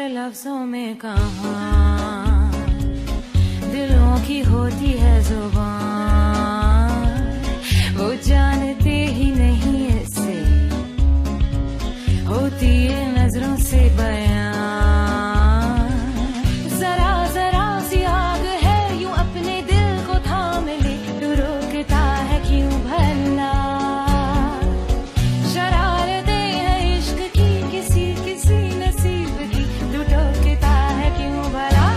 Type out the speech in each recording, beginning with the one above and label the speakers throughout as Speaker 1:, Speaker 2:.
Speaker 1: लफ्जों में कहाँ दिलों की होती है जुबान, वो जानते ही नहीं ऐसे होती है नजरों से बयां। जरा जरा सी आग है यूं अपने दिल को थाम ले, तू रोकता है क्यों भला? शरारतें हैं इश्क की किसी किसी नसीब की, तू टोकता है क्यों भला?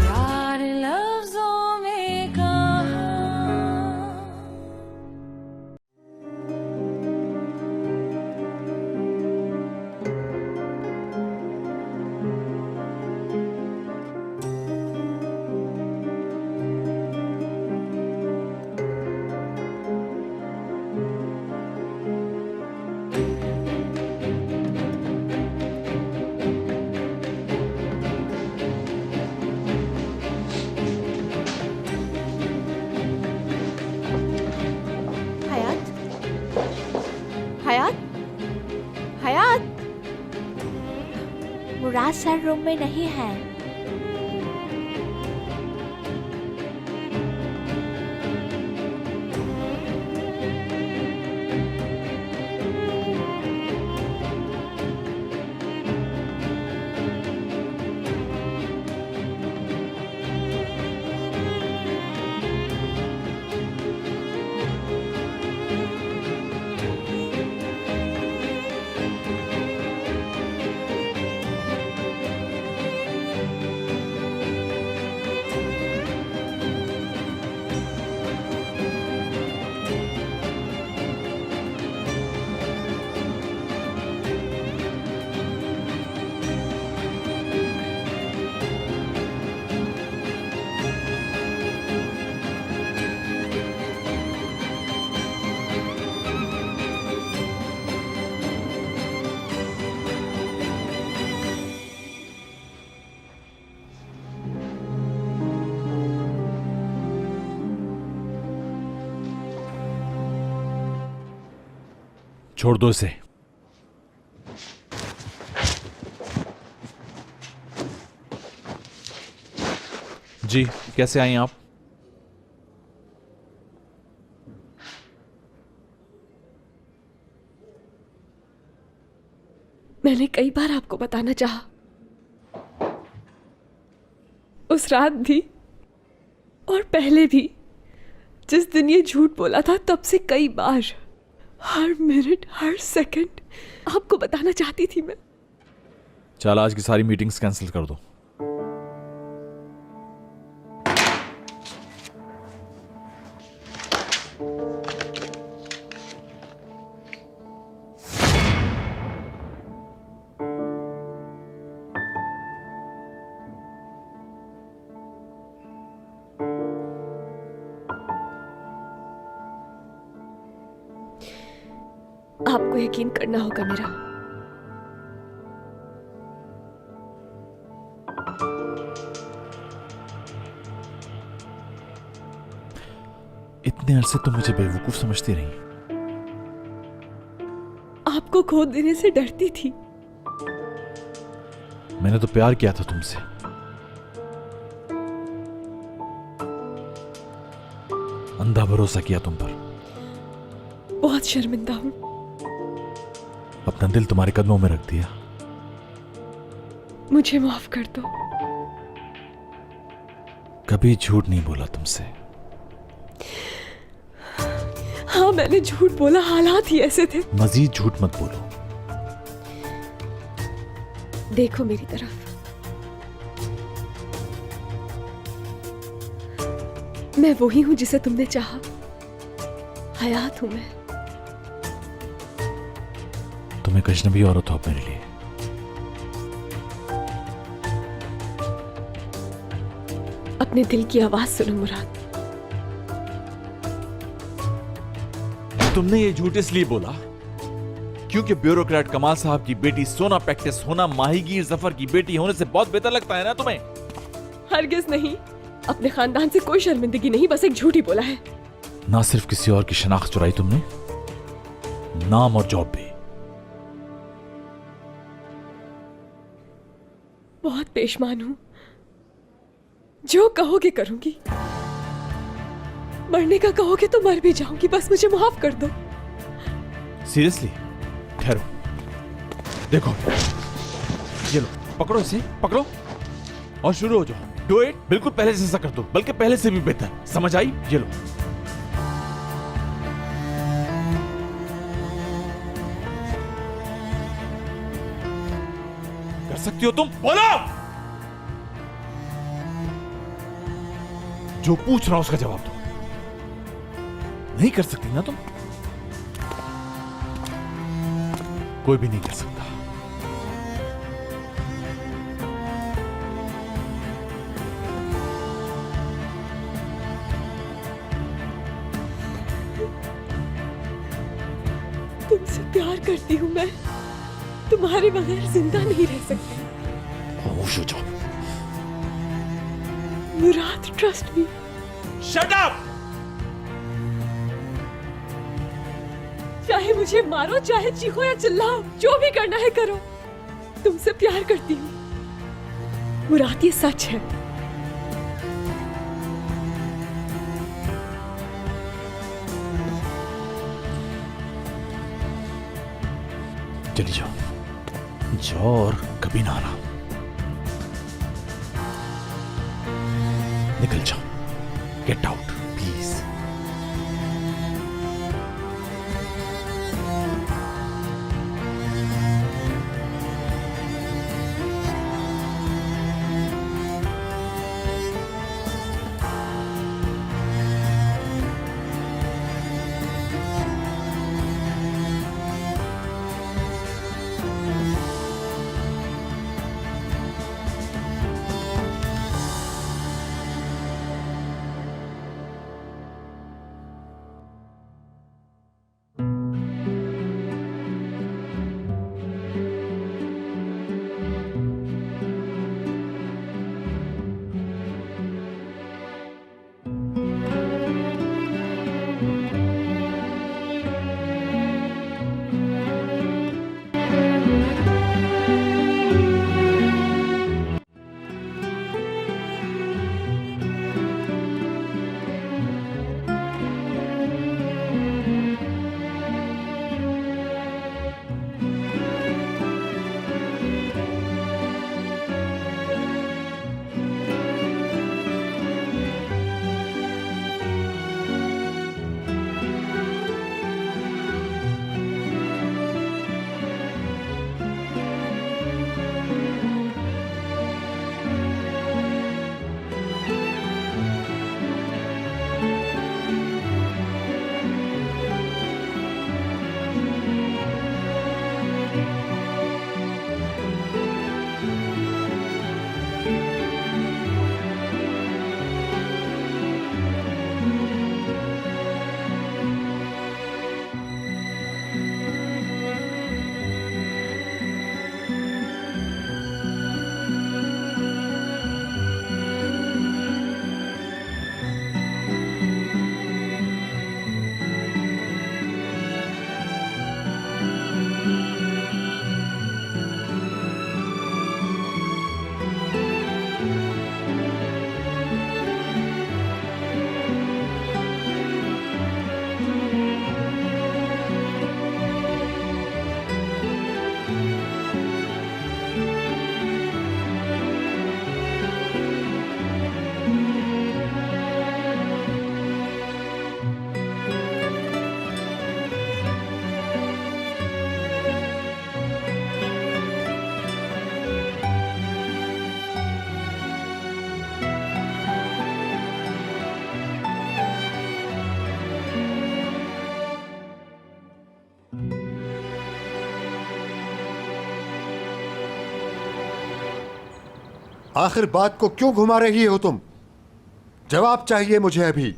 Speaker 1: यार लफ्जों में कहाँ
Speaker 2: हयात, हयात, हयात, मुराद सर रूम में नहीं है।
Speaker 3: छोड़ दो इसे। जी, कैसे आई आप?
Speaker 4: मैंने कई बार आपको बताना चाहा, उस रात भी और पहले भी, जिस दिन ये झूठ बोला था, तब से कई बार, हर मिनट हर सेकंड आपको बताना चाहती थी मैं।
Speaker 3: चल, आज की सारी मीटिंग्स कैंसिल कर दो।
Speaker 4: आपको यकीन करना होगा मेरा।
Speaker 3: इतने अरसे तुम मुझे बेवकूफ समझती रही।
Speaker 4: आपको खो देने से डरती थी।
Speaker 3: मैंने तो प्यार किया था तुमसे। अंधा भरोसा किया तुम पर।
Speaker 4: बहुत शर्मिंदा हूं।
Speaker 3: अपना दिल तुम्हारे कदमों में रख दिया।
Speaker 4: मुझे माफ कर दो।
Speaker 3: कभी झूठ नहीं बोला तुमसे।
Speaker 4: हाँ, मैंने झूठ बोला, हालात ही ऐसे थे।
Speaker 3: मजीद झूठ मत बोलो।
Speaker 4: देखो मेरी तरफ। मैं वही हूं जिसे तुमने चाहा। हयात हूं मैं।
Speaker 3: तुम एक अजनबी औरत हो मेरे लिए।
Speaker 4: अपने दिल की आवाज सुनो मुराद।
Speaker 3: तुमने ये झूठ इसलिए बोला क्योंकि ब्यूरोक्रेट कमाल साहब की बेटी सोना पैक्टिस होना माहीगीर जफर की बेटी होने से बहुत बेहतर लगता है ना तुम्हें?
Speaker 4: हरगिज नहीं, अपने खानदान से कोई शर्मिंदगी नहीं, बस एक झूठ ही बोला है।
Speaker 3: ना सिर्फ किसी और की शनाख्त चुराई तुमने, नाम और जॉब भी।
Speaker 4: बहुत पेशमान हूं, जो कहोगे करूंगी, मरने का कहोगे तो मर भी जाऊंगी, बस मुझे माफ कर दो।
Speaker 3: सीरियसली? ठहरो, देखो, ये लो, पकड़ो इसे, पकड़ो और शुरू हो जाओ। डू इट, बिल्कुल पहले जैसा कर दो, बल्कि पहले से भी बेहतर। समझ आई? ये लो। कर सकती हो तुम, बोलो। जो पूछ रहा हूं उसका जवाब दो। नहीं कर सकती ना तुम? कोई भी नहीं कर सकता।
Speaker 4: तुमसे प्यार करती हूं मैं, तुम्हारे बगैर जिंदा नहीं रह सकती।
Speaker 3: खामोश हो जाओ।
Speaker 4: मुराद, ट्रस्ट मी।
Speaker 3: Shut up!
Speaker 4: चाहे मुझे मारो, चाहे चीखो या चिल्लाओ, जो भी करना है करो, तुमसे प्यार करती हूं मुराद, ये सच है।
Speaker 3: चली जाओ, जाओ और कभी ना आना। निकल जाओ, गेट आउट प्लीज।
Speaker 5: आखिर बात को क्यों घुमा रही हो तुम? जवाब चाहिए मुझे अभी।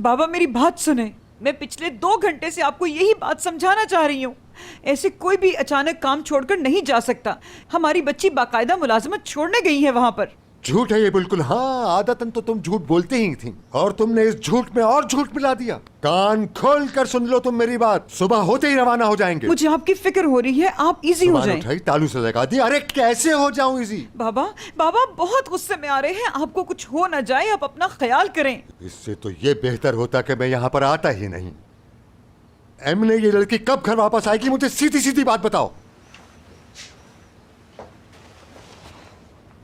Speaker 6: बाबा मेरी बात सुने। मैं पिछले 2 घंटे से आपको यही बात समझाना चाह रही हूँ। ऐसे कोई भी अचानक काम छोड़कर नहीं जा सकता। हमारी बच्ची बाकायदा मुलाजमत छोड़ने गई है वहाँ पर।
Speaker 5: झूठ है ये बिल्कुल। हाँ, आदतन तो तुम झूठ बोलते ही थी और तुमने इस झूठ में और झूठ मिला दिया। कान खोल कर सुन लो तुम मेरी बात, सुबह होते ही रवाना हो जाएंगे।
Speaker 6: मुझे आपकी फिक्र हो रही है, आप इजी हो जाएं।
Speaker 5: उठाई, तालू से लगा दी। अरे कैसे हो जाऊं इजी?
Speaker 6: बाबा बहुत गुस्से में आ रहे हैं, आपको कुछ हो ना जाए, आप अपना ख्याल करें।
Speaker 5: इससे तो ये बेहतर होता कि मैं यहाँ पर आता ही नहीं। एमने ये लड़की कब घर वापस आएगी, मुझे सीधी सीधी बात बताओ।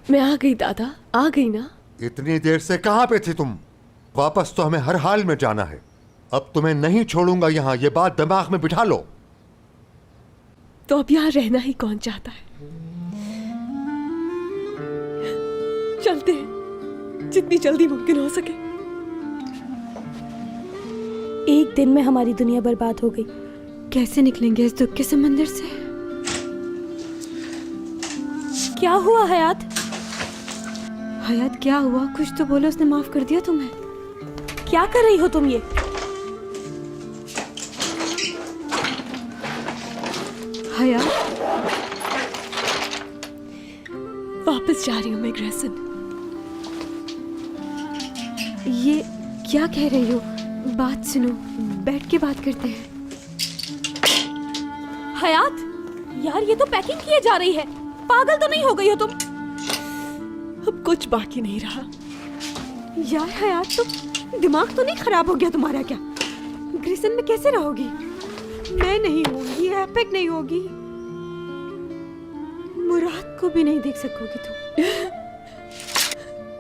Speaker 4: मैं आ गई दादा, आ गई ना।
Speaker 5: इतनी देर से कहाँ पे थी तुम? वापस तो हमें हर हाल में जाना है। अब तुम्हें नहीं छोड़ूंगा यहाँ, ये बात दिमाग में बिठा लो।
Speaker 4: तो अब यहाँ रहना ही कौन चाहता है? चलते हैं, जितनी जल्दी मुमकिन हो सके।
Speaker 2: एक दिन में हमारी दुनिया बर्बाद हो गई।
Speaker 1: कैसे निकलेंगे इस दुख के समंदर से?
Speaker 2: क्या हुआ हयात?
Speaker 1: हयात क्या हुआ? कुछ तो बोलो, उसने माफ कर दिया तुम्हें?
Speaker 2: क्या कर रही हो तुम ये?
Speaker 1: हयात,
Speaker 4: वापस जा रही हूँ मैं ग्रेसन।
Speaker 1: ये क्या कह रही हो? बात सुनो, बैठ के बात करते हैं।
Speaker 2: हयात, यार ये तो पैकिंग किए जा रही है। पागल तो नहीं हो गई हो तुम?
Speaker 4: अब कुछ बाकी नहीं रहा।
Speaker 1: यार हयात, तो दिमाग तो नहीं खराब हो गया तुम्हारा क्या? ग्रेसन में कैसे रहोगी? मैं नहीं होंगी, एपिक नहीं होगी, मुराद को भी नहीं देख सकोगी तुम।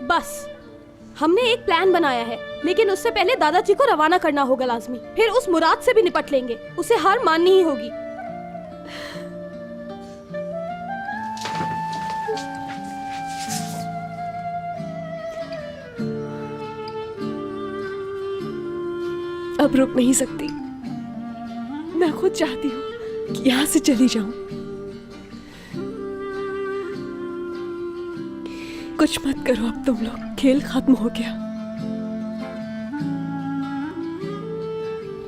Speaker 2: बस, हमने एक प्लान बनाया है, लेकिन उससे पहले दादाजी को रवाना करना होगा लाजमी। फिर उस मुराद से भी निपट लेंगे, उसे हार माननी ही होगी।
Speaker 4: अब रुक नहीं सकती। मैं खुद चाहती हूँ कि यहाँ से चली जाऊं। कुछ मत करो अब तुम लोग, खेल खत्म हो गया।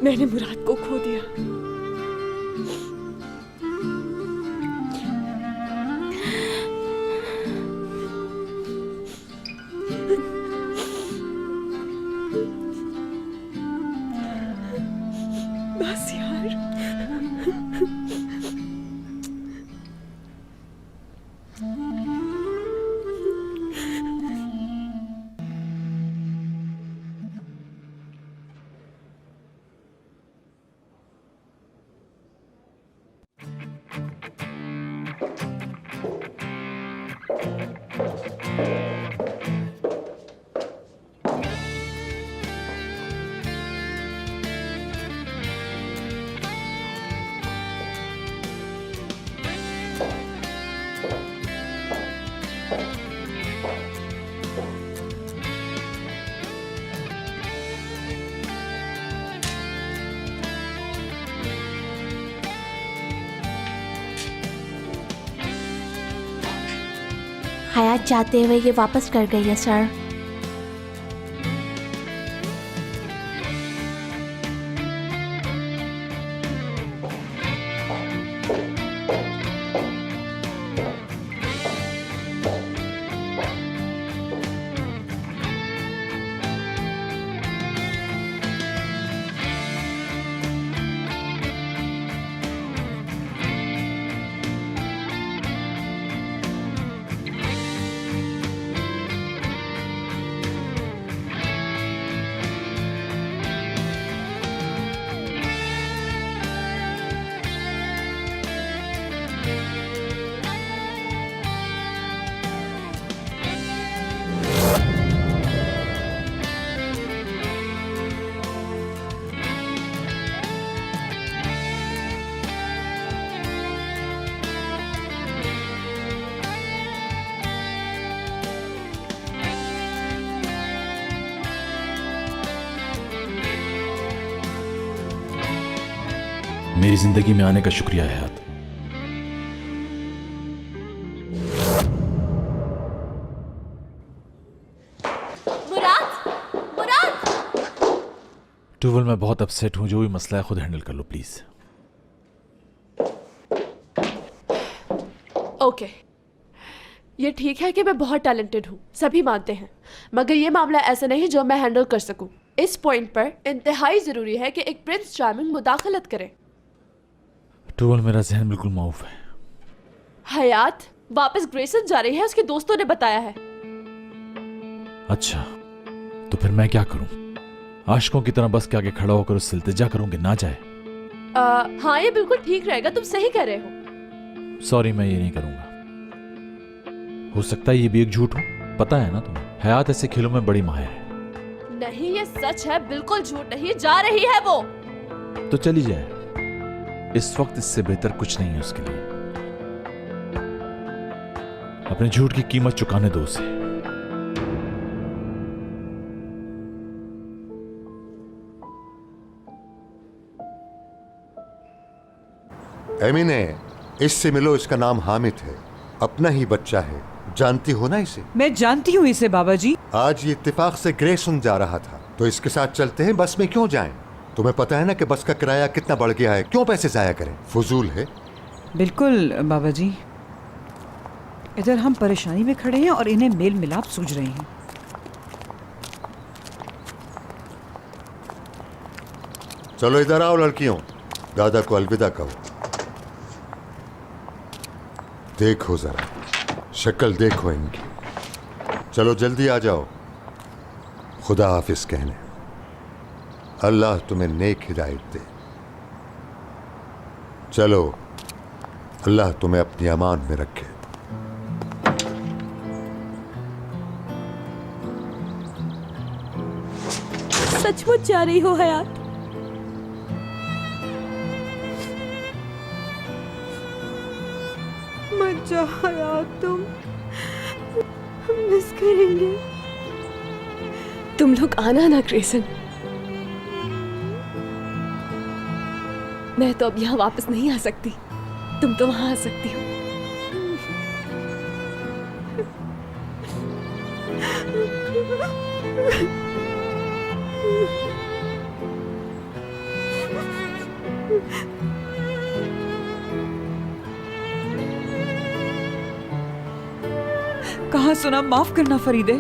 Speaker 4: मैंने मुराद को खो दिया। बस यार,
Speaker 2: हयात जाते हुए ये वापस कर गई है सर।
Speaker 3: मेरी जिंदगी में आने का शुक्रिया है हयात।
Speaker 2: मुराद, मुराद!
Speaker 3: टूवल मैं बहुत अपसेट हूं। जो भी मसला है खुद हैंडल कर लो प्लीज।
Speaker 4: ओके, ये ठीक है कि मैं बहुत टैलेंटेड हूँ, सभी मानते हैं, मगर ये मामला ऐसा नहीं जो मैं हैंडल कर सकूं। इस पॉइंट पर इंतहाई जरूरी है कि एक प्रिंस चार्मिंग मुदाखलत करे।
Speaker 3: टूवल, मेरा जहन बिल्कुल माऊफ है।
Speaker 4: हयात वापस ग्रेसन जा रही है, उसके दोस्तों ने बताया है।
Speaker 3: अच्छा, तो फिर मैं क्या करूं? आशिकों की तरह बस के आगे खड़ा होकर उससे इल्तिजा करूं कि ना जाए?
Speaker 4: हाँ, ये बिल्कुल ठीक रहेगा, तुम सही कह रहे हो।
Speaker 3: सॉरी, मैं ये नहीं करूंगा। हो सकता है ये भी एक झूठ हो, पता है ना तुम्हें, हयात ऐसे खेलों में बड़ी माहिर है।
Speaker 4: नहीं, ये सच है, बिल्कुल झूठ नहीं। जा रही है वो।
Speaker 3: तो चली जाए, इस वक्त इससे बेहतर कुछ नहीं है उसके लिए। अपने झूठ की कीमत चुकाने दो उसे।
Speaker 5: एमिने, इससे मिलो, इसका नाम हामिद है, अपना ही बच्चा है, जानती हो ना इसे?
Speaker 6: मैं जानती हूँ इसे बाबा जी।
Speaker 5: आज ये इत्तेफाक से ग्रेसन जा रहा था, तो इसके साथ चलते हैं। बस में क्यों जाएं? तुम्हें पता है ना कि बस का किराया कितना बढ़ गया है, क्यों पैसे जाया करें, फजूल है।
Speaker 6: बिल्कुल बाबा जी, इधर हम परेशानी में खड़े हैं और इन्हें मेल मिलाप सूझ रहे हैं।
Speaker 5: चलो इधर आओ लड़कियों, दादा को अलविदा कहो। देखो जरा, शक्ल देखो इनकी। चलो जल्दी आ जाओ, खुदा हाफिज कहने। अल्लाह तुम्हें नेक हिदायत दे। चलो, अल्लाह तुम्हें अपनी अमान में रखे।
Speaker 2: सचमुच जा रही हो हयात?
Speaker 1: मत जाओ हयात, तुम मिस करेंगे।
Speaker 4: तुम लोग आना ना ग्रेसन। मैं तो अब यहाँ वापस नहीं आ सकती, तुम तो वहां आ सकती हो।
Speaker 6: कहाँ सुना, माफ करना फरीदे।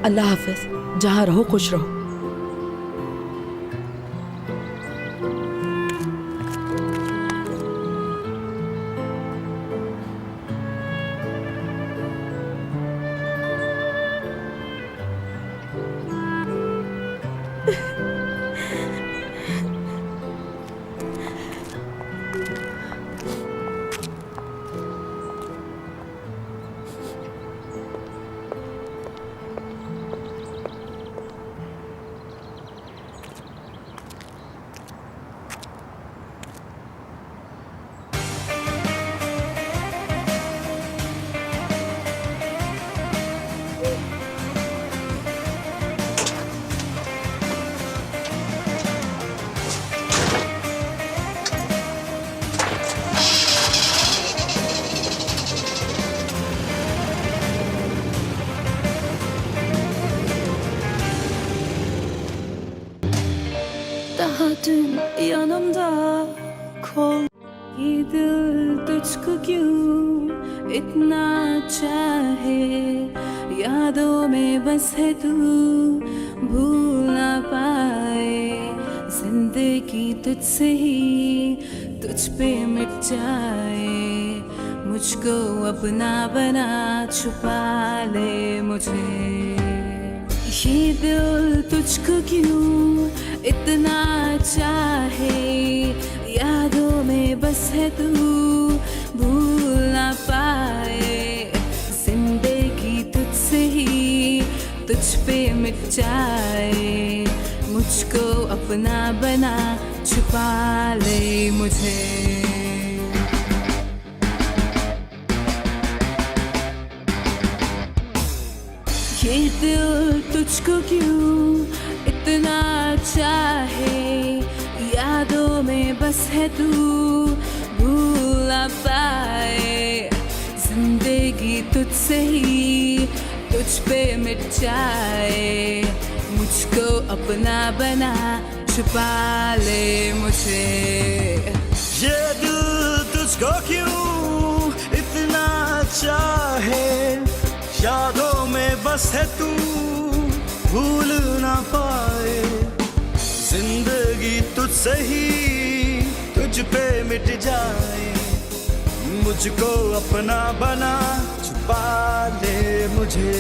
Speaker 7: अल्लाह हाफिज, जहाँ रहो खुश रहो।
Speaker 8: Daha dün yanımda kol ये दिल तुझको क्यों इतना चाहे, यादों में बस है तू, भूल ना पाए। जिंदगी तुझसे ही तुझ पे मिट जाए, मुझको अपना बना छुपा ले मुझे। ये दिल तुझको क्यों इतना चाहे, यादों में बस है तू, भूल ना पाए। जिंदगी तुझसे ही तुझ पे मिट जाए, मुझको अपना बना छुपा ले मुझे। ये दिल तुझको क्यों इतना चाहे, यादों में बस है तू, भूल ना पाए। जिंदगी तुझसे ही तुझ पे मिट जाए, मुझको अपना बना छुपा ले मुझे।
Speaker 9: ये दिल तुझको क्यों इतना चाहे, यादों में बस है तू भूल ना पाए। जिंदगी तुझसे ही तुझ पे मिट जाए, मुझको अपना बना छुपा ले मुझे।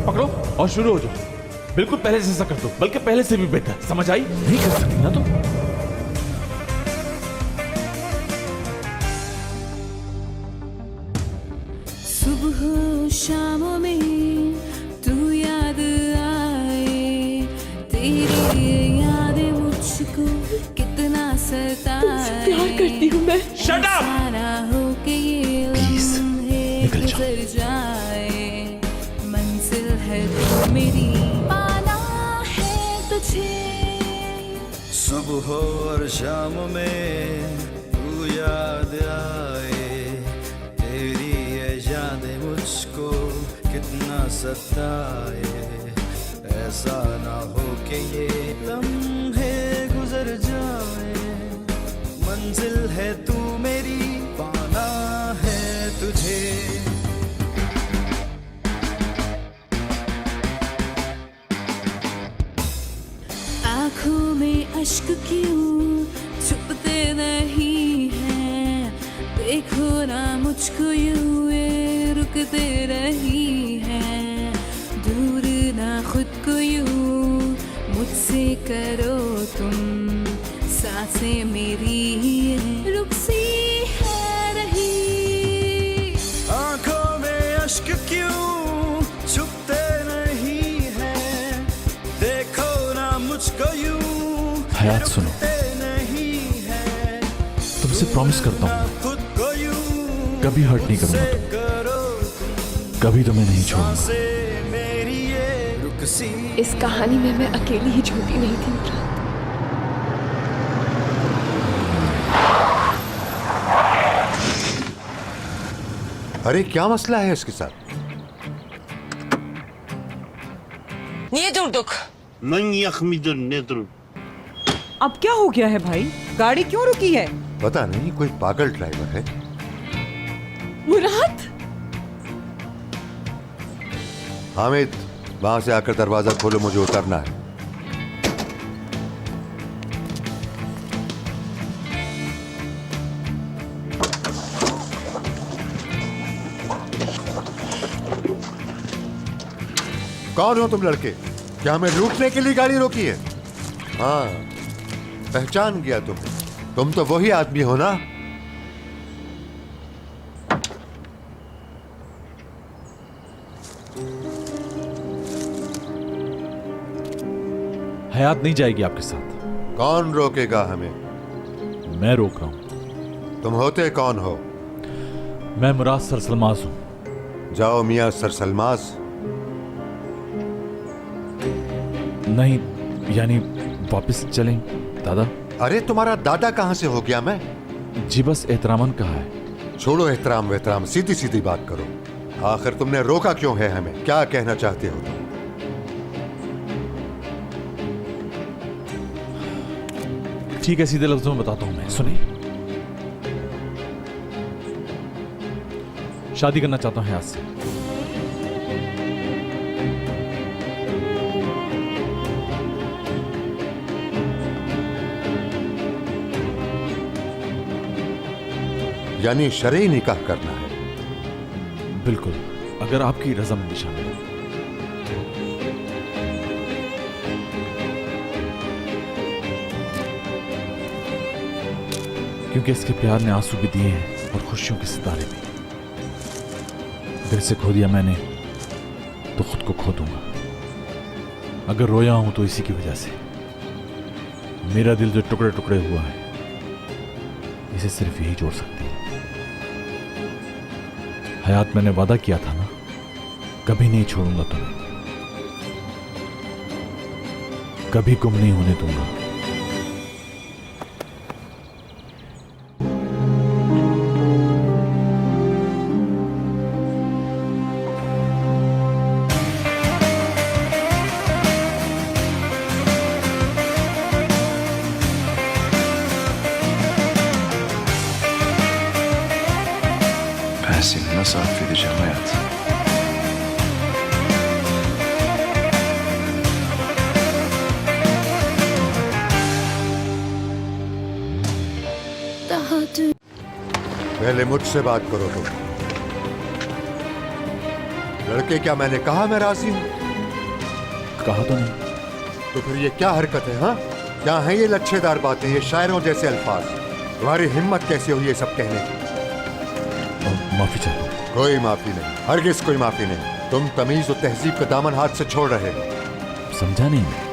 Speaker 3: पकड़ो और शुरू हो जाओ। बिल्कुल पहले जैसा कर दो, बल्कि पहले से भी बेहतर। समझ आई? नहीं कर सकती ना तुम?
Speaker 8: सुबह शामों में तू याद आए, तेरी यादें मुझको कितना सताए।
Speaker 4: प्यार करती हूँ मैं।
Speaker 3: Shut up!
Speaker 8: सारा हो के ये लम्हे
Speaker 3: निकल जाओ।
Speaker 8: गुजर जाए, मंजिल है तू मेरी, पाना है तुझे।
Speaker 9: सुबह और शाम में तू याद आए, तेरी ये यादें मुझको कितना सताए। ऐसा ना हो कि ये लम्हे गुजर जाए, मंजिल है तू मेरी, पाना है तुझे।
Speaker 8: आँखों में अश्क क्यों छुपते नहीं हैं, देखो ना मुझको यूं ये रुकते रही हैं। दूर ना खुद को यूं मुझसे करो तुम, सांसें मेरी ये रुक सी है रही।
Speaker 9: आंखों में अश्क क्यों छुपते नहीं हैं, देखो ना मुझको यूं
Speaker 3: हयात सुनो,
Speaker 9: नहीं है।
Speaker 3: तुमसे प्रॉमिस करता हूँ
Speaker 9: खुद को यूं
Speaker 3: कभी हर्ट नहीं करूंगा तुम्हें,
Speaker 9: करो
Speaker 3: कभी तुम्हें नहीं छोड़ूंगा।
Speaker 9: सांसें मेरी ये रुक सी।
Speaker 4: इस कहानी में मैं अकेली ही झूठी नहीं थी मुराद।
Speaker 5: अरे क्या मसला है इसके साथ?
Speaker 7: Niye durduk?
Speaker 6: अब क्या हो गया है भाई? गाड़ी क्यों रुकी है?
Speaker 5: पता नहीं, कोई पागल ड्राइवर है।
Speaker 4: मुराद,
Speaker 5: हामिद, वहां से आकर दरवाजा खोलो, मुझे उतरना है। कौन हो तुम लड़के? क्या हमें लूटने के लिए गाड़ी रोकी है? हाँ, पहचान गया तुम तो वही आदमी हो ना?
Speaker 3: हयात नहीं जाएगी आपके साथ।
Speaker 5: कौन रोकेगा हमें?
Speaker 3: मैं रोक रहा हूं।
Speaker 5: तुम होते कौन हो?
Speaker 3: मैं मुराद सरसलमाज हूं।
Speaker 5: जाओ मियां सरसलमाज।
Speaker 3: नहीं, यानी वापस चलें दादा?
Speaker 5: अरे तुम्हारा दादा कहां से हो गया मैं?
Speaker 3: जी बस एहतरामन कहा है।
Speaker 5: छोड़ो एहतराम वेहतराम, सीधी सीधी बात करो। आखिर तुमने रोका क्यों है हमें? क्या कहना चाहते हो तुम?
Speaker 3: ठीक है, सीधे लफ्जों में बताता हूं मैं, सुनिए। शादी करना चाहता हूं हयात से।
Speaker 5: यानी शरई निकाह करना है?
Speaker 3: बिल्कुल, अगर आपकी रजामंदी शामिल है। क्योंकि इसके प्यार ने आंसू भी दिए हैं और खुशियों के सितारे भी। दिल से खो दिया मैंने तो खुद को खो दूंगा। अगर रोया हूं तो इसी की वजह से। मेरा दिल जो टुकड़े टुकड़े हुआ है, इसे सिर्फ यही जोड़ सकती है। हयात, मैंने वादा किया था ना, कभी नहीं छोड़ूंगा तुम्हें। कभी गुम नहीं होने दूंगा।
Speaker 9: Ben seni nasıl affedeceğim hayat?
Speaker 8: daha dün
Speaker 5: पहले मुझसे बात करो तुम। लड़के, क्या मैंने कहा मैं राजी हूं?
Speaker 3: कहा तो नहीं।
Speaker 5: तो फिर ये क्या हरकत है? हाँ, क्या है ये लच्छेदार बातें, ये शायरों जैसे अल्फाज? तुम्हारी हिम्मत कैसे हुई ये सब कहने की?
Speaker 3: माफी चाहता हूँ।
Speaker 5: कोई माफी नहीं, हरगिज कोई माफी नहीं। तुम तमीज और तहजीब का दामन हाथ से छोड़ रहे हो।
Speaker 3: समझा नहीं मैं।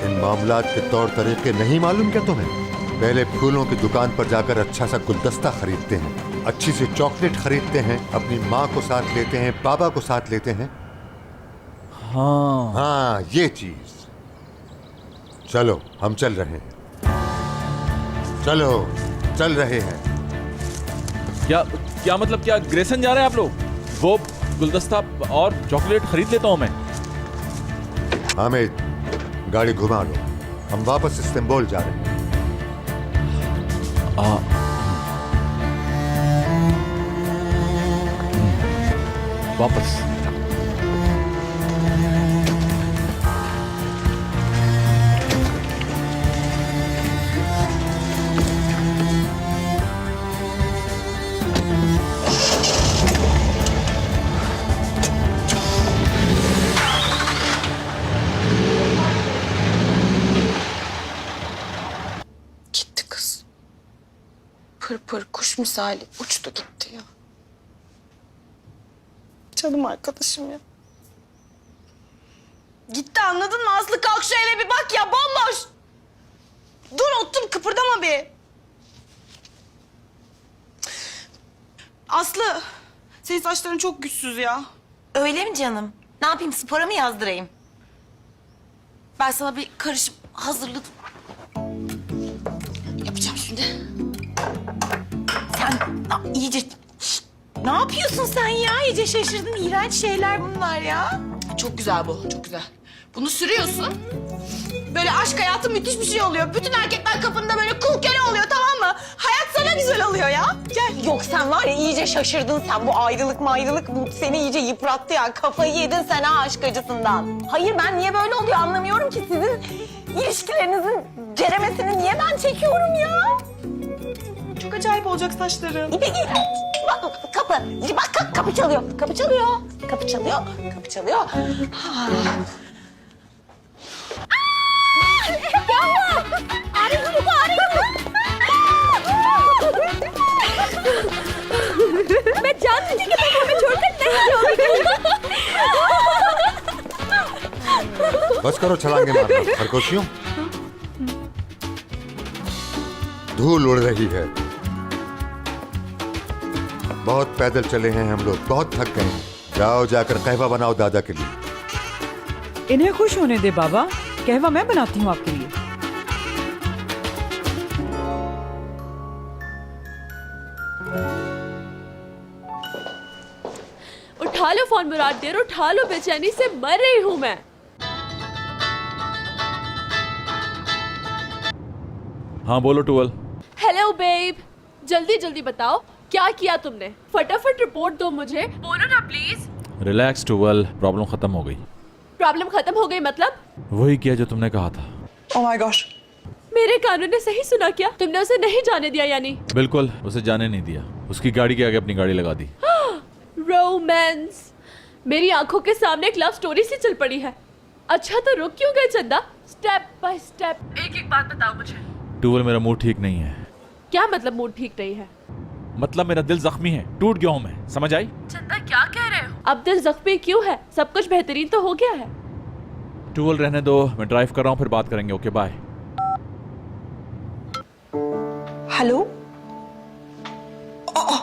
Speaker 5: इन मामलात के तौर तरीके नहीं मालूम क्या तुम्हें? पहले फूलों की दुकान पर जाकर अच्छा सा गुलदस्ता खरीदते हैं, अच्छी सी चॉकलेट खरीदते हैं, अपनी माँ को साथ लेते हैं, बाबा को साथ लेते हैं। हाँ, ये चीज। चलो, हम चल रहे हैं। चलो, चल रहे हैं।
Speaker 3: क्या क्या मतलब, क्या ग्रेसन जा रहे हैं आप लोग? वो गुलदस्ता और चॉकलेट खरीद लेता हूँ मैं।
Speaker 5: हामिद, गाड़ी घुमा लो, हम वापस इस्तांबुल जा रहे हैं।
Speaker 3: वापस?
Speaker 7: Gitti kız. Pır pır kuş misali uçtu gitti ya. Canım arkadaşım ya. Gitti, anladın mı? Aslı kalk şu eve bir bak ya, bomboş. Dur ottum, kıpırdama bir. Aslı, senin saçların çok güçsüz ya.
Speaker 10: Öyle mi canım? Ne yapayım, spora mı yazdırayım? Ben sana bir karışım hazırladım. Yapacağım şimdi. Sen iyice... Şşt, ne yapıyorsun sen ya? İyice şaşırdın. İğrenç şeyler bunlar ya.
Speaker 7: Çok güzel bu, çok güzel. Bunu sürüyorsun. Böyle aşk hayatı müthiş bir şey oluyor. Bütün erkekler kapında böyle kul köle oluyor, tamam mı? Hayat sana güzel oluyor ya. Gel.
Speaker 10: Yok sen var ya, iyice şaşırdın sen. Bu ayrılık bu seni iyice yıprattı ya. Kafayı yedin sen ha aşk acısından. Hayır, ben niye böyle oluyor anlamıyorum ki. Sizin ilişkilerinizin ceremesini niye ben çekiyorum ya?
Speaker 7: Çok acayip olacak saçların.
Speaker 10: İpek, bak kapı. Bak kapı çalıyor. Kapı çalıyor. Kapı çalıyor. Kapı çalıyor. Ha.
Speaker 2: मैं जानती थी कि तुम हमें छोड़कर नहीं जाओगी।
Speaker 5: बस करो छलांगे मारना, खरगोशियों। धूल उड़ रही है। बहुत पैदल चले हैं हम लोग, बहुत थक गए हैं। जाओ जाकर कहवा बनाओ दादा के लिए।
Speaker 6: इन्हें खुश होने दे बाबा, कहवा मैं बनाती हूँ आपके लिए।
Speaker 2: उठा लो फोन मुराद देर, उठा लो, बेचैनी से मर रही हूँ मैं।
Speaker 3: हाँ बोलो टूवल।
Speaker 2: हेलो बेब, जल्दी जल्दी बताओ क्या किया तुमने? फटाफट रिपोर्ट दो मुझे, बोलो ना प्लीज।
Speaker 3: रिलैक्स टूवल, प्रॉब्लम खत्म हो गई।
Speaker 2: प्रॉब्लम खत्म हो गई मतलब?
Speaker 3: वही किया जो तुमने कहा था।
Speaker 7: Oh my gosh.
Speaker 2: मेरे कानों ने सही सुना क्या? तुमने उसे नहीं जाने दिया यानी?
Speaker 3: बिल्कुल, उसे जाने नहीं दिया। उसकी गाड़ी के आगे अपनी गाड़ी लगा दी।
Speaker 2: रोमांस। मेरी आंखों के सामने एक लव स्टोरी सी चल पड़ी है। अच्छा तो रुक क्यों गए चंदा? स्टेप बाय स्टेप एक एक बात बताओ मुझे।
Speaker 3: टूवल, मेरा मूड ठीक नहीं है।
Speaker 2: क्या मतलब मूड ठीक नहीं है?
Speaker 3: मतलब मेरा दिल जख्मी है, टूट गया हूँ मैं, समझ आई?
Speaker 2: चंदा क्या कह रहे हो? अब दिल जख्मी क्यों है? सब कुछ बेहतरीन तो हो गया है।
Speaker 3: टूवल रहने दो, मैं ड्राइव कर रहा हूँ, फिर बात करेंगे। Okay bye.
Speaker 7: Alo? Aa,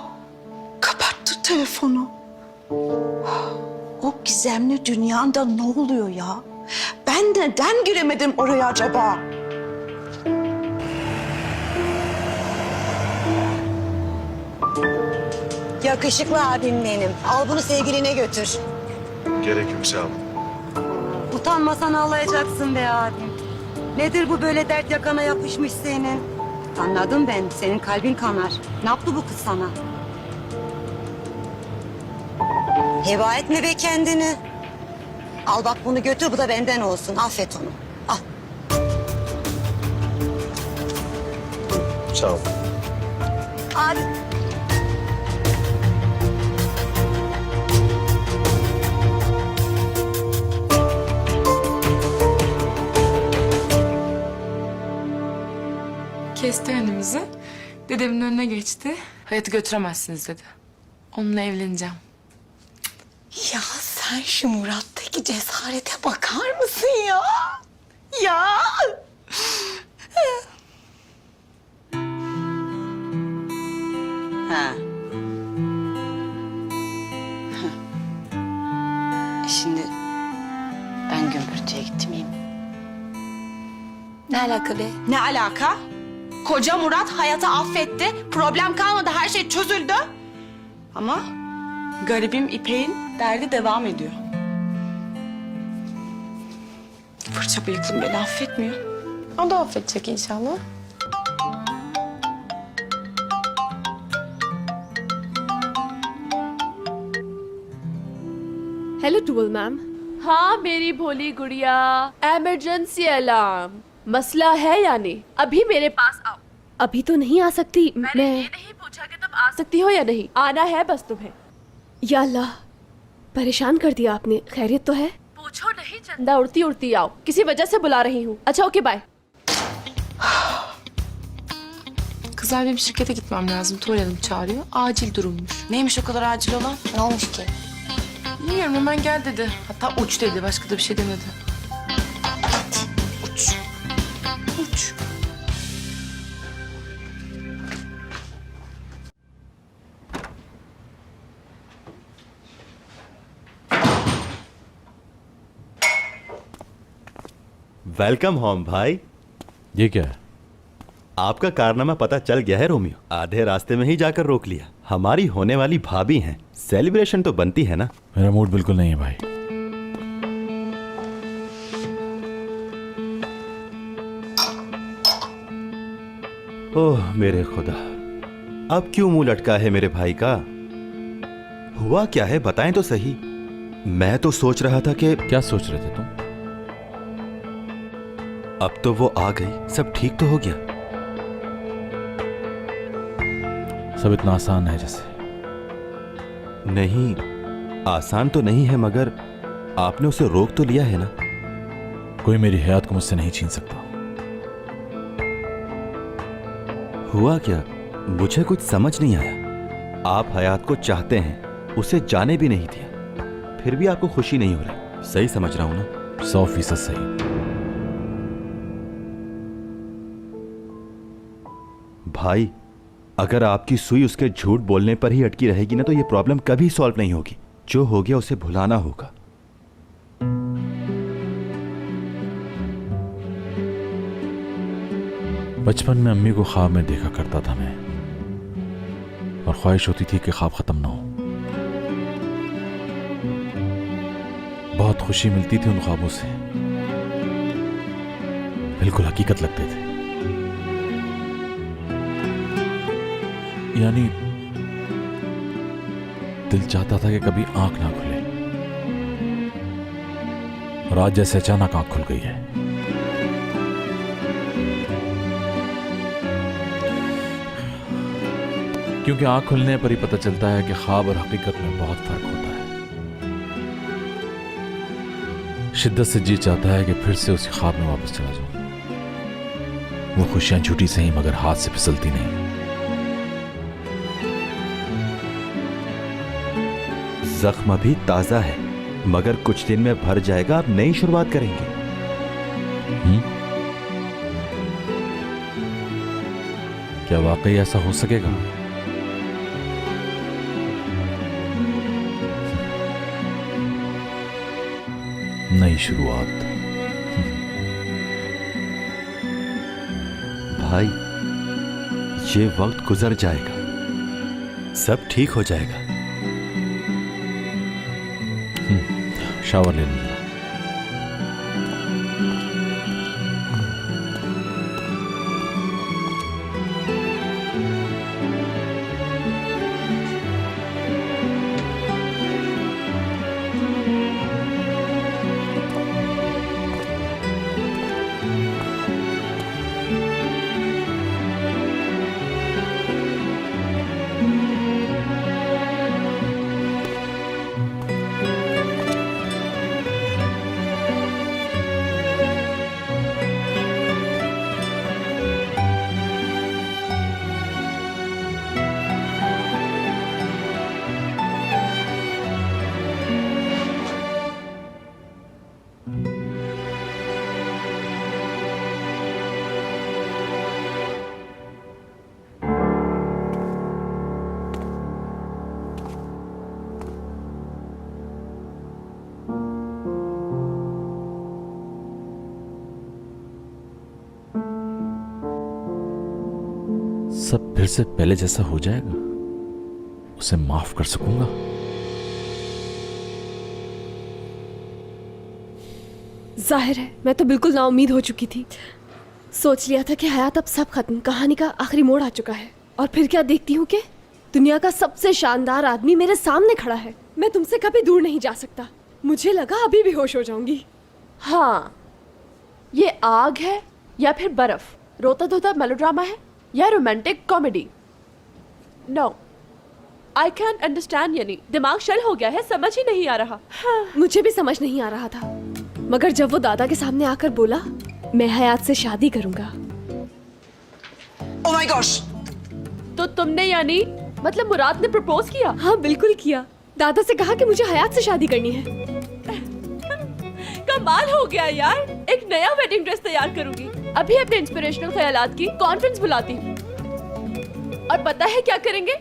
Speaker 7: kapattı telefonu. O gizemli dünyanda ne oluyor ya? Ben neden giremedim oraya acaba?
Speaker 10: Yakışıklı abim benim. Al bunu sevgiline götür.
Speaker 9: Gerek yok, sağ ol.
Speaker 10: Utanmasan ağlayacaksın be abim. Nedir bu böyle dert yakana yapışmış senin? Anladım ben. Senin kalbin kanar. Ne yaptı bu kız sana? Heba etme be kendini. Al bak bunu götür, bu da benden olsun. Affet onu. Al.
Speaker 9: Sağ ol.
Speaker 10: Abi.
Speaker 11: Kesti önümüzü. Dedemin önüne geçti. Hayatı götüremezsiniz dedi. Onunla evleneceğim.
Speaker 7: Ya sen şu Murat'taki cesarete bakar mısın ya? Ya! Ha. Şimdi ben gümbürtüye gitmeyeyim.
Speaker 11: Ne alaka be?
Speaker 7: Ne alaka? Koca Murat hayatı affetti. Problem kalmadı. Her şey çözüldü. Ama garibim İpek'in derdi devam ediyor. Fırça bıyıklım beni affetmiyor.
Speaker 11: O da affedecek inşallah.
Speaker 2: Hello टूवल ma'am. हाँ मेरी भोली गुड़िया, emergency alarm. मसला है या नहीं? अभी मेरे पास आओ। अभी तो नहीं आ सकती मैंने ये नहीं पूछा कि तुम आ सकती हो या नहीं, आना है बस तुम्हें। या अल्लाह, परेशान कर दिया आपने। खैरियत तो है? पूछो नहीं, चंदा उड़ती उड़ती आओ, किसी वजह से बुला रही हूँ। अच्छा okay bye.
Speaker 11: Kızlar benim şirkete gitmem lazım. Tuval Hanım çağırıyor. Acil durummuş.
Speaker 7: Neymiş o kadar acil olan? Ne olmuş ki?
Speaker 11: Bilmiyorum, hemen gel dedi. Hatta uç dedi. Başka da bir şey demedi.
Speaker 7: Uç. Uç.
Speaker 12: Welcome home भाई।
Speaker 3: ये क्या है?
Speaker 12: आपका कारनामा पता चल गया है रोमियो। आधे रास्ते में ही जाकर रोक लिया। हमारी होने वाली भाभी हैं, सेलिब्रेशन तो बनती है ना।
Speaker 3: मेरा मूड बिल्कुल नहीं है भाई।
Speaker 12: ओह मेरे खुदा, अब क्यों मुंह लटका है मेरे भाई का? हुआ क्या है बताएं तो सही। मैं तो सोच रहा था कि
Speaker 3: क्या सोच रहे थे तुम?
Speaker 12: अब तो वो आ गई, सब ठीक तो हो गया।
Speaker 3: सब इतना आसान है जैसे।
Speaker 12: नहीं, आसान तो नहीं है, मगर आपने उसे रोक तो लिया है ना।
Speaker 3: कोई मेरी हयात को मुझसे नहीं छीन सकता।
Speaker 12: हुआ क्या? मुझे कुछ समझ नहीं आया। आप हयात को चाहते हैं, उसे जाने भी नहीं दिया, फिर भी आपको खुशी नहीं हो रही। सही समझ रहा हूं ना?
Speaker 3: 100% सही।
Speaker 12: भाई, अगर आपकी सुई उसके झूठ बोलने पर ही अटकी रहेगी ना, तो ये प्रॉब्लम कभी सॉल्व नहीं होगी। जो हो गया उसे भुलाना होगा।
Speaker 3: बचपन में अम्मी को ख्वाब में देखा करता था मैं, और ख्वाहिश होती थी कि ख्वाब खत्म ना हो। बहुत खुशी मिलती थी उन ख्वाबों से, बिल्कुल हकीकत लगते थे। यानी दिल चाहता था कि कभी आंख ना खुले, और आज जैसे अचानक आंख खुल गई है। क्योंकि आंख खुलने पर ही पता चलता है कि ख्वाब और हकीकत में बहुत फर्क होता है। शिद्दत से जी चाहता है कि फिर से उसी ख्वाब में वापस चला जाऊं। वो खुशियां झूठी सही, मगर हाथ से फिसलती नहीं।
Speaker 12: जख्म अभी ताजा है, मगर कुछ दिन में भर जाएगा। आप नई शुरुआत करेंगे।
Speaker 3: क्या वाकई ऐसा हो सकेगा? नई शुरुआत।
Speaker 12: भाई, ये वक्त गुजर जाएगा, सब ठीक हो जाएगा।
Speaker 3: शावर ले लूंगा। सब फिर से पहले जैसा हो जाएगा, उसे माफ कर सकूंगा।
Speaker 4: जाहिर है मैं तो बिल्कुल नाउम्मीद हो चुकी थी। सोच लिया था कि हयात अब सब खत्म, कहानी का आखिरी मोड़ आ चुका है। और फिर क्या देखती हूँ कि दुनिया का सबसे शानदार आदमी मेरे सामने खड़ा है। मैं तुमसे कभी दूर नहीं जा सकता। मुझे लगा अभी भी होश हो जाऊंगी।
Speaker 2: हाँ, ये आग है या फिर बर्फ, रोता धोता मेलोड्रामा है या romantic comedy. No, I can understand. यानी दिमाग शल हो गया है, समझ ही नहीं आ रहा। हाँ।
Speaker 4: मुझे भी समझ नहीं आ रहा था, मगर जब वो दादा के सामने आकर बोला मैं हयात से शादी करूंगा।
Speaker 7: Oh my gosh!
Speaker 2: तो तुमने यानी मतलब मुराद ने प्रपोज किया?
Speaker 4: हाँ बिल्कुल किया। दादा से कहा कि मुझे हयात से शादी करनी है।
Speaker 2: कमाल हो गया यार। एक नया वेडिंग ड्रेस तैयार करूंगी। अभी अपने इंस्पिरेशनल ख्यालात की कॉन्फ्रेंस बुलाती हूँ। और पता है क्या करेंगे?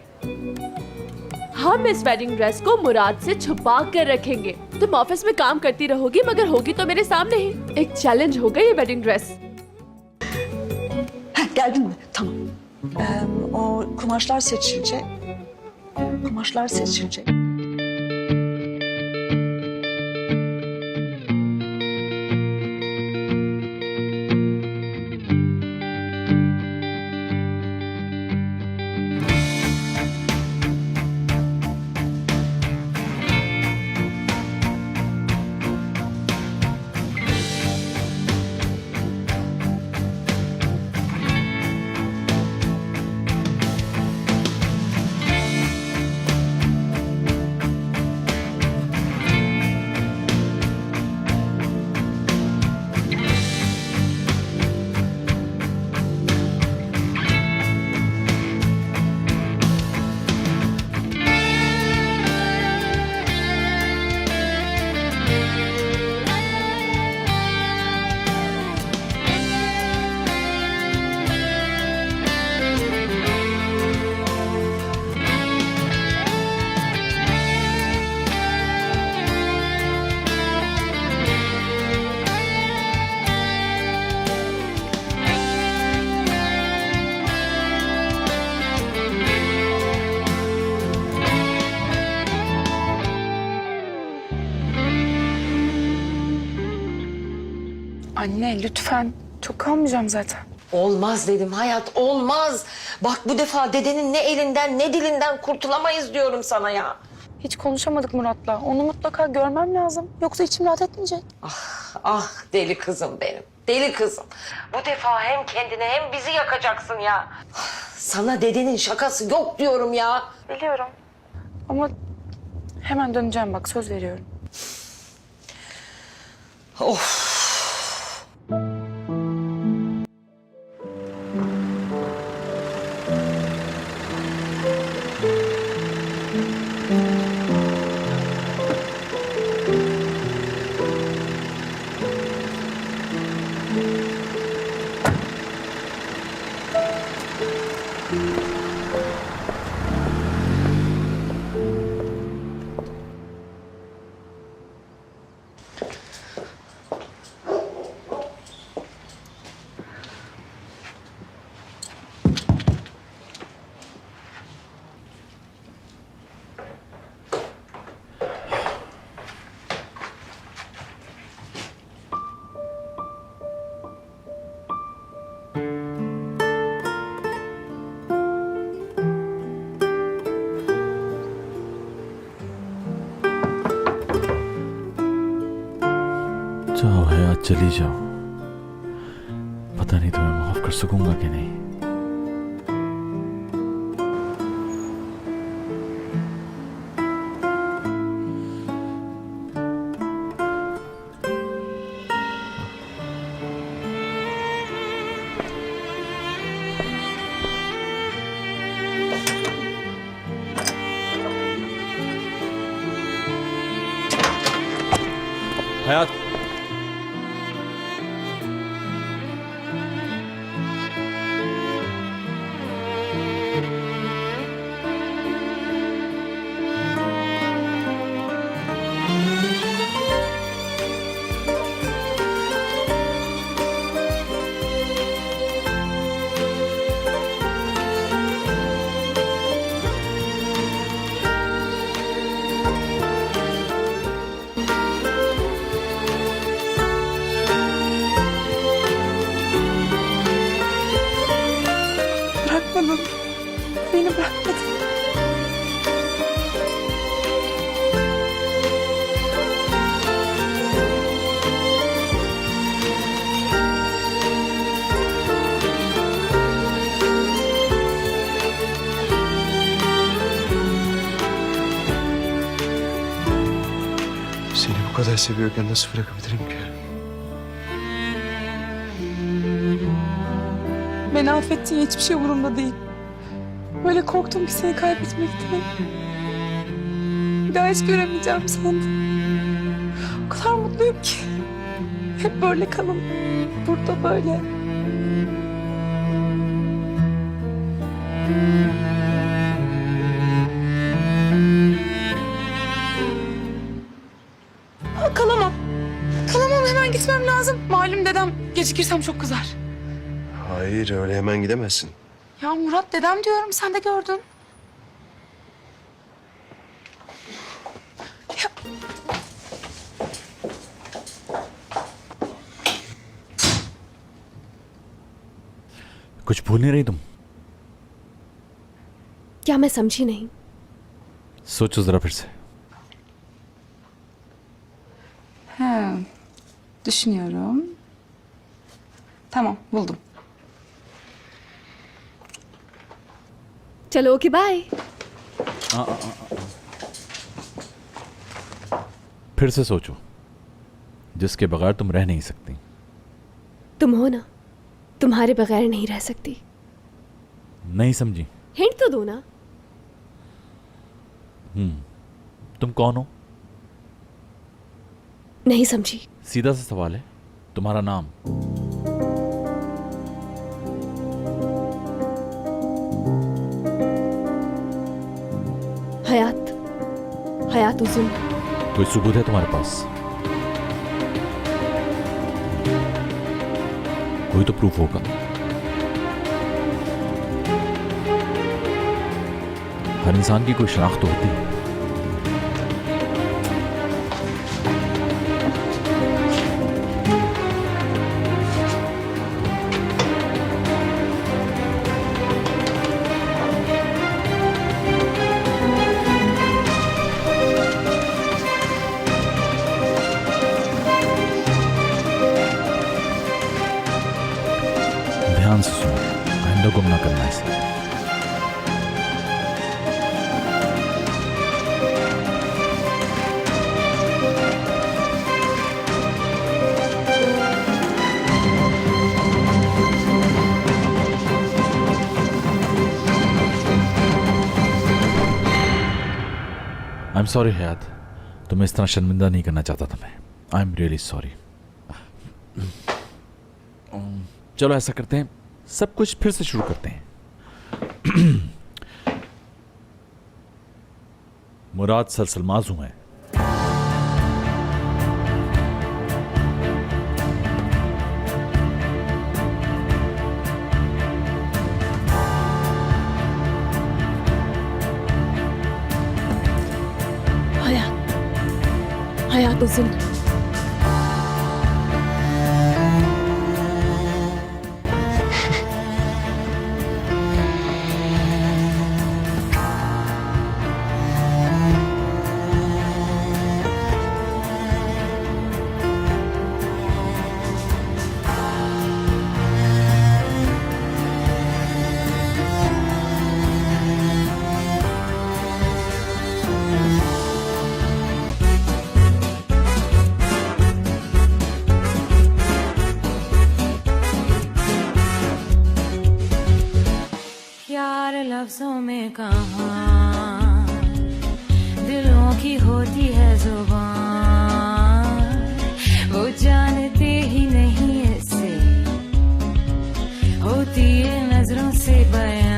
Speaker 2: हम इस वेडिंग ड्रेस को मुराद से छुपा कर रखेंगे। तुम ऑफिस में काम करती रहोगी मगर होगी तो मेरे सामने ही। एक चैलेंज होगा ये wedding dress.
Speaker 7: Geldin mi? Tamam. O kumaşlar seçilecek. Kumaşlar seçilecek.
Speaker 11: Anne lütfen. Çok kalmayacağım zaten.
Speaker 10: Olmaz dedim hayat, olmaz. Bak bu defa dedenin ne elinden ne dilinden kurtulamayız diyorum sana ya.
Speaker 11: Hiç konuşamadık Murat'la. Onu mutlaka görmem lazım. Yoksa içim rahat etmeyecek.
Speaker 10: Ah deli kızım benim, deli kızım. Bu defa hem kendine hem bizi yakacaksın ya. Sana dedenin şakası yok diyorum ya.
Speaker 11: Biliyorum. Ama hemen döneceğim bak, söz veriyorum.
Speaker 10: Of.
Speaker 3: चली जाओ, पता नहीं तुम्हें माफ कर सकूंगा कि नहीं। हयात,
Speaker 11: Bırakmadın. Beni bırakmadın.
Speaker 9: Seni bu kadar seviyorken nasıl bırakabilirim ki?
Speaker 11: Beni affettiğin hiçbir şey umurumda değil. Böyle korktum ki seni kaybetmekten. Bir daha hiç göremeyeceğim sandım. O kadar mutluyum ki. Hep böyle kalın. Burada böyle. Kalamam. Kalamam, hemen gitmem lazım. Malum dedem gecikirsem çok kızar.
Speaker 9: Hayır, öyle hemen gidemezsin.
Speaker 11: Ya Murat, dedem diyorum, sen de gördün. Ya.
Speaker 3: कुछ भूल नहीं रही तुम?
Speaker 4: क्या मैं समझी नहीं?
Speaker 3: सोचो जरा फिर से।
Speaker 11: He, düşünüyorum. Tamam, buldum.
Speaker 4: चलो ओके बाय।
Speaker 3: फिर से सोचो, जिसके बगैर तुम रह नहीं सकती।
Speaker 4: तुम हो ना, तुम्हारे बगैर नहीं रह सकती।
Speaker 3: नहीं समझी?
Speaker 4: हिंट तो दो ना।
Speaker 3: तुम कौन हो?
Speaker 4: नहीं समझी।
Speaker 3: सीधा सा सवाल है, तुम्हारा नाम?
Speaker 4: हयात, हयात उजुन।
Speaker 3: कोई सबूत है तुम्हारे पास? कोई तो प्रूफ होगा। हर इंसान की कोई शनाख्त तो होती है। ध्यान से सुनो, आइंदा गुम ना करना इसे। आई एम सॉरी हयात, तुम्हें इस तरह शर्मिंदा नहीं करना चाहता था मैं। I am really sorry. चलो ऐसा करते हैं, सब कुछ फिर से शुरू करते हैं। मुराद सलसलमाजू है।
Speaker 4: हयात, हयात उजुन।
Speaker 8: प्यार लफ्जों में कहाँ, दिलों की होती है जुबान, वो जानते ही नहीं इसे, होती है नजरों से बयां।